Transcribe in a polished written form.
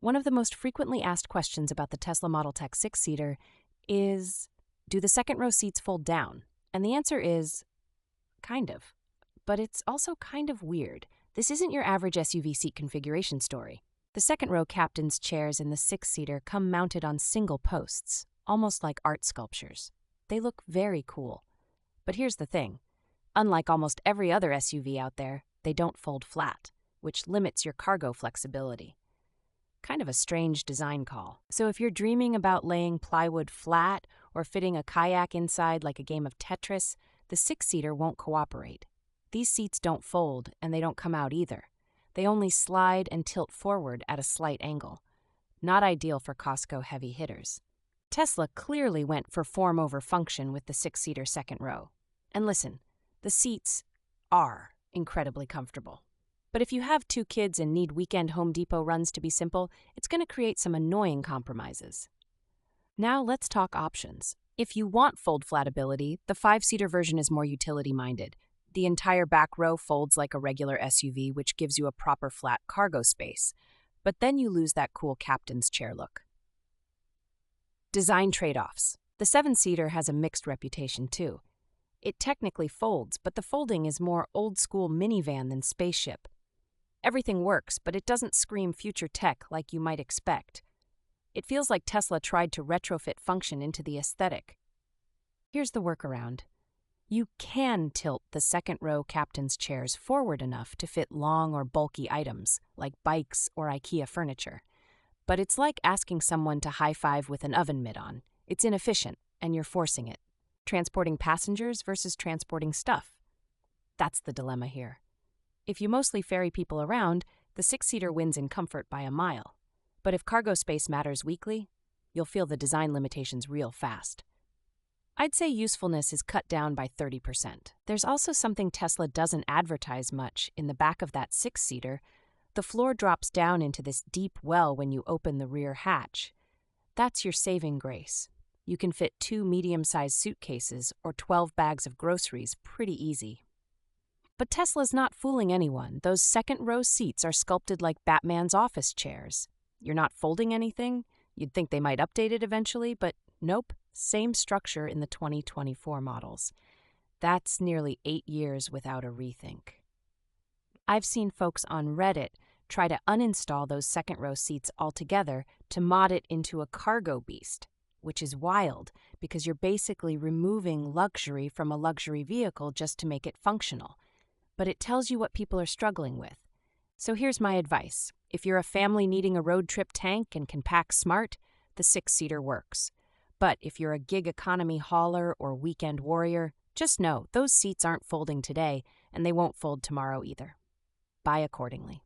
One of the most frequently asked questions about the Tesla Model Tech six-seater is, do the second row seats fold down? And the answer is, kind of. But it's also kind of weird. This isn't your average SUV seat configuration story. The second row captain's chairs in the six-seater come mounted on single posts, almost like art sculptures. They look very cool. But here's the thing. Unlike almost every other SUV out there, they don't fold flat, which limits your cargo flexibility. Kind of a strange design call. So if you're dreaming about laying plywood flat or fitting a kayak inside like a game of Tetris, the six-seater won't cooperate. These seats don't fold, and they don't come out either. They only slide and tilt forward at a slight angle. Not ideal for Costco heavy hitters. Tesla clearly went for form over function with the six-seater second row. And listen, the seats are incredibly comfortable. But if you have two kids and need weekend Home Depot runs to be simple, it's going to create some annoying compromises. Now let's talk options. If you want fold flat ability, the five-seater version is more utility-minded. The entire back row folds like a regular SUV, which gives you a proper flat cargo space. But then you lose that cool captain's chair look. Design trade-offs. The seven-seater has a mixed reputation too. It technically folds, but the folding is more old-school minivan than spaceship. Everything works, but it doesn't scream future tech like you might expect. It feels like Tesla tried to retrofit function into the aesthetic. Here's the workaround. You can tilt the second row captain's chairs forward enough to fit long or bulky items, like bikes or IKEA furniture. But it's like asking someone to high-five with an oven mitt on. It's inefficient, and you're forcing it. Transporting passengers versus transporting stuff. That's the dilemma here. If you mostly ferry people around, the six-seater wins in comfort by a mile. But if cargo space matters weekly, you'll feel the design limitations real fast. I'd say usefulness is cut down by 30%. There's also something Tesla doesn't advertise much in the back of that six-seater. The floor drops down into this deep well when you open the rear hatch. That's your saving grace. You can fit 2 medium-sized suitcases or 12 bags of groceries pretty easy. But Tesla's not fooling anyone. Those second-row seats are sculpted like Batman's office chairs. You're not folding anything? You'd think they might update it eventually, but nope. Same structure in the 2024 models. That's nearly 8 years without a rethink. I've seen folks on Reddit try to uninstall those second-row seats altogether to mod it into a cargo beast, which is wild because you're basically removing luxury from a luxury vehicle just to make it functional. But it tells you what people are struggling with. So here's my advice. If you're a family needing a road trip tank and can pack smart, the six-seater works. But if you're a gig economy hauler or weekend warrior, just know those seats aren't folding today, and they won't fold tomorrow either. Buy accordingly.